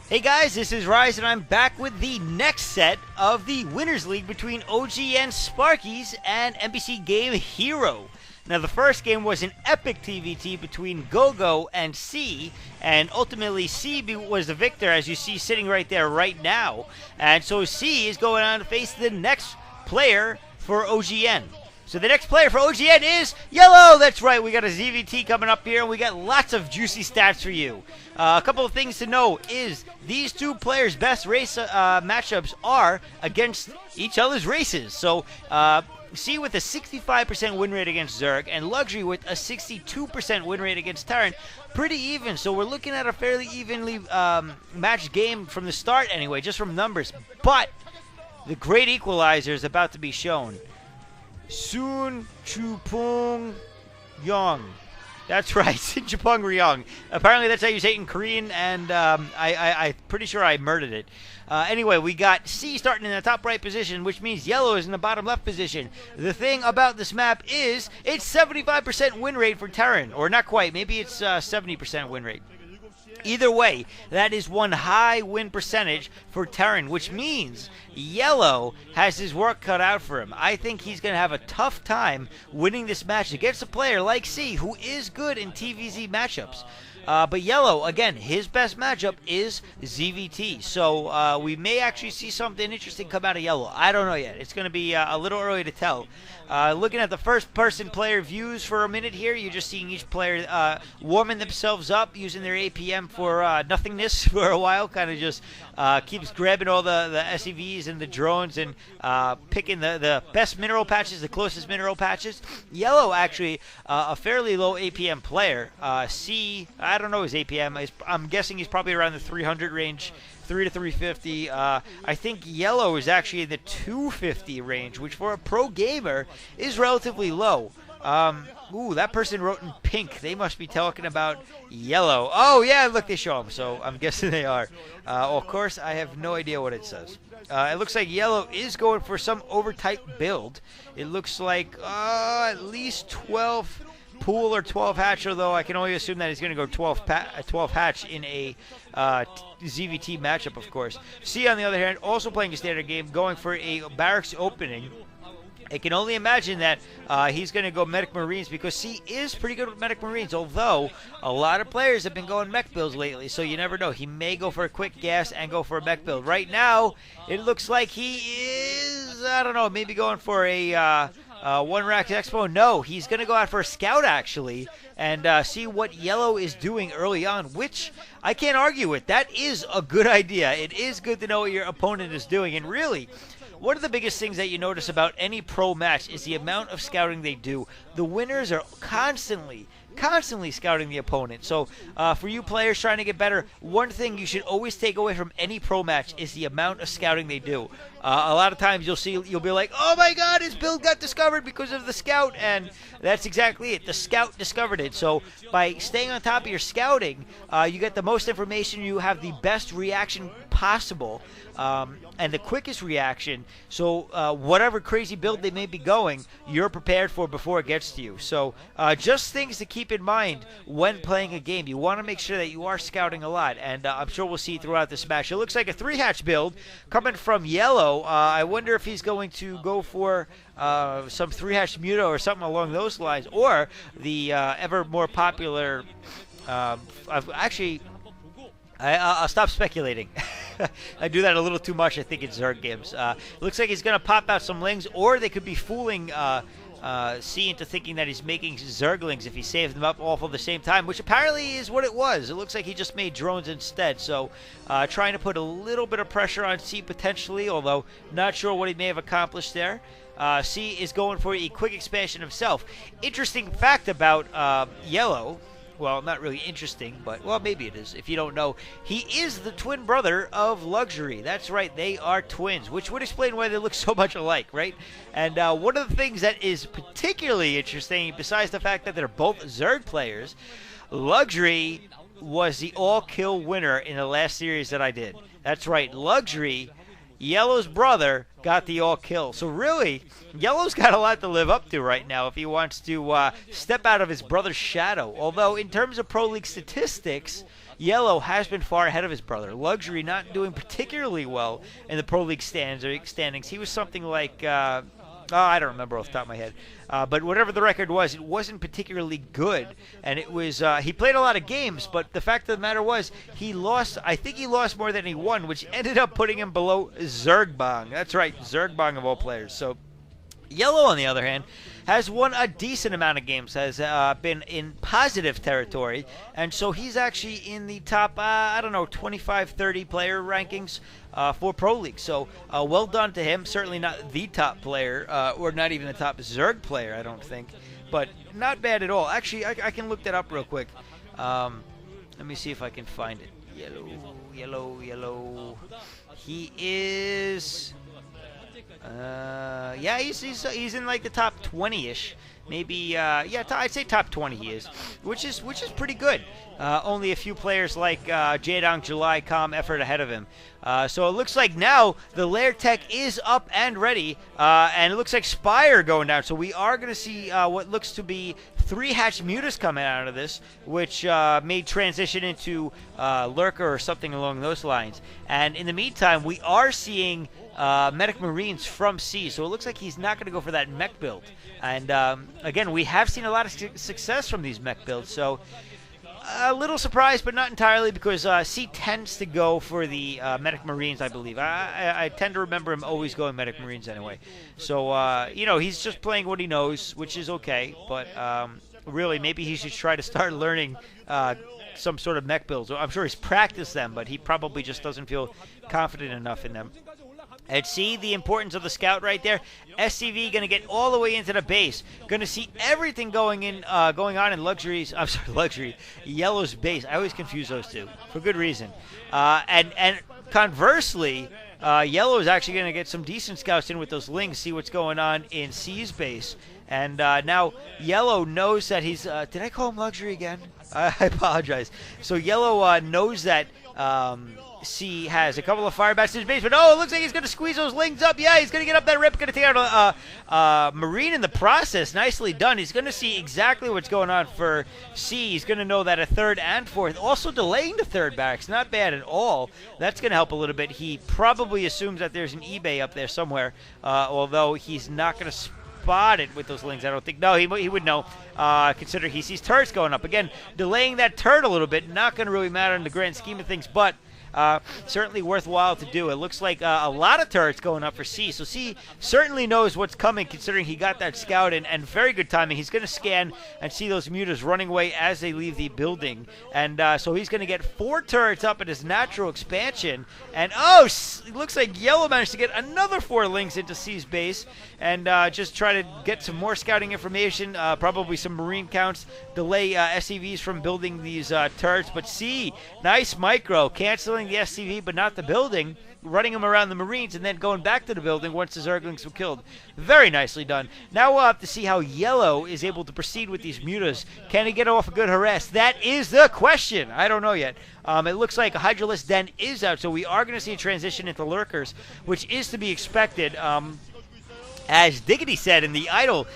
Hey guys, this is Rise, and I'm back with the next set of the Winners League between OGN Sparkies and MBC Game Hero. Now, the first game was an epic TVT between GoGo and C, and ultimately C was the victor, as you see sitting right there right now. And so C is going on to face the next player for OGN. So the next player for OGN is Yellow. That's right, we got a ZVT coming up here, and we got lots of juicy stats for you. A couple of things to know is these two players' best race matchups are against each other's races. So C with a 65% win rate against Zerg, and Luxury with a 62% win rate against Terran. Pretty even, so we're looking at a fairly evenly matched game from the start anyway, just from numbers. But the great equalizer is about to be shown. Soon Chupung Ryeong. That's right, Chupung Ryeong. Apparently that's how you say it in Korean, and I'm pretty sure I murdered it. Anyway, we got C starting in the top right position, which means Yellow is in the bottom left position. The thing about this map is it's 75% win rate for Terran, or not quite, maybe it's 70% win rate. Either way, that is one high win percentage for Terran, which means Yellow has his work cut out for him. I think he's going to have a tough time winning this match against a player like C, who is good in TVZ matchups. But Yellow, again, his best matchup is ZVT. So we may actually see something interesting come out of Yellow. I don't know yet. It's going to be a little early to tell. Looking at the first-person player views for a minute here, you're just seeing each player warming themselves up, using their APM for nothingness for a while. Kind of just keeps grabbing all the SCVs and the drones and picking the best mineral patches, the closest mineral patches. Yellow, actually, a fairly low APM player. C, I don't know his APM. I'm guessing he's probably around the 300 range, 3 to 350. I think Yellow is actually in the 250 range, which for a pro gamer is relatively low. Ooh, that person wrote in pink. They must be talking about Yellow. Oh, yeah, look, they show them, so I'm guessing they are. Of course, I have no idea what it says. It looks like Yellow is going for some overtype build. It looks like at least 12 pool or 12 hatch, although I can only assume that he's going to go 12 hatch in a ZVT matchup, of course. C, on the other hand, also playing a standard game, going for a barracks opening. I can only imagine that he's going to go Medic Marines, because C is pretty good with Medic Marines, although a lot of players have been going mech builds lately, so you never know. He may go for a quick gas and go for a mech build. Right now, it looks like he is, I don't know, maybe going for a One Rack Expo. No, he's going to go out for a scout, actually, and see what Yellow is doing early on, which I can't argue with. That is a good idea. It is good to know what your opponent is doing, and really, one of the biggest things that you notice about any pro match is the amount of scouting they do. The winners are constantly scouting the opponent. So for you players trying to get better, one thing you should always take away from any pro match is the amount of scouting they do. A lot of times you'll be like, oh my god, his build got discovered because of the scout, and that's exactly it. The scout discovered it. So by staying on top of your scouting, you get the most information, you have the best reaction possible, and the quickest reaction. So whatever crazy build they may be going, you're prepared for before it gets to you. So just things to keep in mind when playing a game. You want to make sure that you are scouting a lot, and I'm sure we'll see throughout this match. It looks like a 3-hatch build coming from Yellow. I wonder if he's going to go for some 3-hatch Muto or something along those lines, or the ever more popular I'll stop speculating. I do that a little too much, I think, in Zerg games. Looks like he's going to pop out some Lings, or they could be fooling C into thinking that he's making Zerglings if he saves them up all for the same time, which apparently is what it was. It looks like he just made drones instead. So trying to put a little bit of pressure on C potentially, although not sure what he may have accomplished there. C is going for a quick expansion himself. Interesting fact about Yellow. Well, not really interesting, but, well, maybe it is. If you don't know, he is the twin brother of Luxury. That's right, they are twins, which would explain why they look so much alike, right? And one of the things that is particularly interesting, besides the fact that they're both Zerg players, Luxury was the all-kill winner in the last series that I did. That's right, Luxury, Yellow's brother, got the all-kill. So really, Yellow's got a lot to live up to right now if he wants to step out of his brother's shadow. Although, in terms of Pro League statistics, Yellow has been far ahead of his brother. Luxury not doing particularly well in the Pro League standings. He was something like, I don't remember off the top of my head. But whatever the record was, it wasn't particularly good. And it was, he played a lot of games, but the fact of the matter was, he lost, I think he lost more than he won, which ended up putting him below Zergbang. That's right, Zergbang of all players. So, Yellow, on the other hand, has won a decent amount of games, has been in positive territory, and so he's actually in the top, 25, 30 player rankings for Pro League. So well done to him. Certainly not the top player, or not even the top Zerg player, I don't think, but not bad at all. Actually, I can look that up real quick. Let me see if I can find it. Yellow. He is... yeah, he's in like the top 20-ish, maybe. I'd say top 20 he is, which is pretty good. Only a few players like Jaedong, July, Com, Effort ahead of him. So it looks like now the Lair Tech is up and ready, and it looks like Spire going down. So we are going to see what looks to be 3 hatched mutas coming out of this, which may transition into Lurker or something along those lines. And in the meantime, we are seeing Medic Marines from C, so it looks like he's not going to go for that mech build. And again, we have seen a lot of success from these mech builds, so a little surprised, but not entirely, because C tends to go for the Medic Marines, I believe. I tend to remember him always going Medic Marines anyway. So, he's just playing what he knows, which is okay, but really, maybe he should try to start learning some sort of mech builds. I'm sure he's practiced them, but he probably just doesn't feel confident enough in them. And see the importance of the scout right there. SCV going to get all the way into the base. Going to see everything going on in Luxury Yellow's base. I always confuse those two for good reason. And conversely, Yellow is actually going to get some decent scouts in with those Lings. See what's going on in C's base. And now Yellow knows that he's. Did I call him Luxury again? I apologize. So Yellow knows that. C has a couple of firebats in his base, but it looks like he's going to squeeze those Lings up. Yeah, he's going to get up that rip, going to take out a Marine in the process. Nicely done. He's going to see exactly what's going on for C. He's going to know that a third and fourth, also delaying the third barracks, not bad at all. That's going to help a little bit. He probably assumes that there's an eBay up there somewhere, although he's not going to spot it with those Lings, I don't think. No, he would know, considering he sees turrets going up. Again, delaying that turret a little bit, not going to really matter in the grand scheme of things, but certainly worthwhile to do. It looks like a lot of turrets going up for C, so C certainly knows what's coming, considering he got that scout in, and very good timing. He's going to scan and see those mutas running away as they leave the building, and so he's going to get 4 turrets up in his natural expansion, and it looks like Yellow managed to get another 4 Lings into C's base, and just try to get some more scouting information, probably some Marine counts, delay SCVs from building these turrets, but C, nice micro, canceling the SCV but not the building, running him around the Marines and then going back to the building once the Zerglings were killed. Very nicely done. Now we'll have to see how Yellow is able to proceed with these mutas. Can he get off a good harass? That is the question. I don't know yet. It looks like a Hydralisk Den is out, so we are going to see a transition into Lurkers, which is to be expected. As Diggity said in the Idol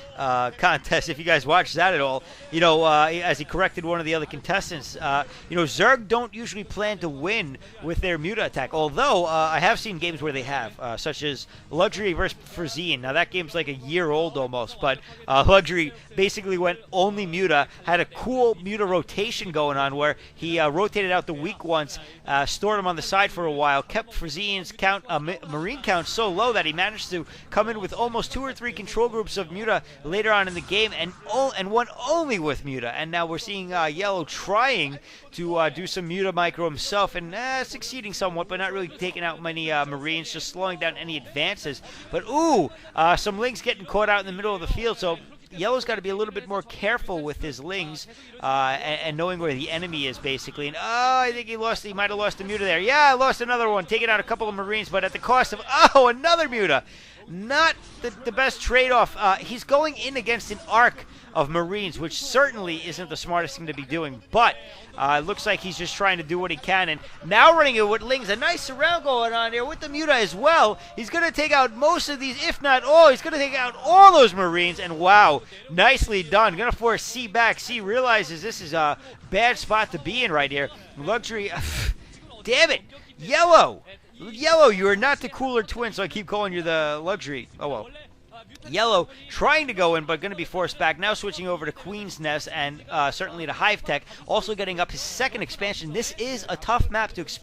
contest, if you guys watched that at all, as he corrected one of the other contestants, Zerg don't usually plan to win with their Muta attack, although I have seen games where they have, such as Luxury versus Frazine. Now, that game's like a year old almost, but Luxury basically went only Muta, had a cool Muta rotation going on where he rotated out the weak ones, stored them on the side for a while, kept Frazine's Marine count so low that he managed to come in with almost 2 or 3 control groups of Muta later on in the game, and one only with Muta. And now we're seeing Yellow trying to do some Muta micro himself, and succeeding somewhat, but not really taking out many Marines, just slowing down any advances. But some Lings getting caught out in the middle of the field, so Yellow's got to be a little bit more careful with his Lings and knowing where the enemy is, basically. And I think he might have lost the Muta there. Yeah, I lost another one, taking out a couple of Marines, but at the cost of another Muta. not the best trade-off. He's going in against an arc of Marines, which certainly isn't the smartest thing to be doing, but it looks like he's just trying to do what he can, and now running it with Ling's a nice surround going on there with the Muta as well. He's going to take out most of these, if not all. He's going to take out all those Marines, and wow, nicely done. Going to force C back. C realizes this is a bad spot to be in right here. Luxury, damn it, Yellow, you are not the cooler twin, so I keep calling you the Luxury. Oh well. Yellow trying to go in, but going to be forced back. Now switching over to Queen's Nest and certainly to Hive Tech. Also getting up his second expansion. This is a tough map to expand.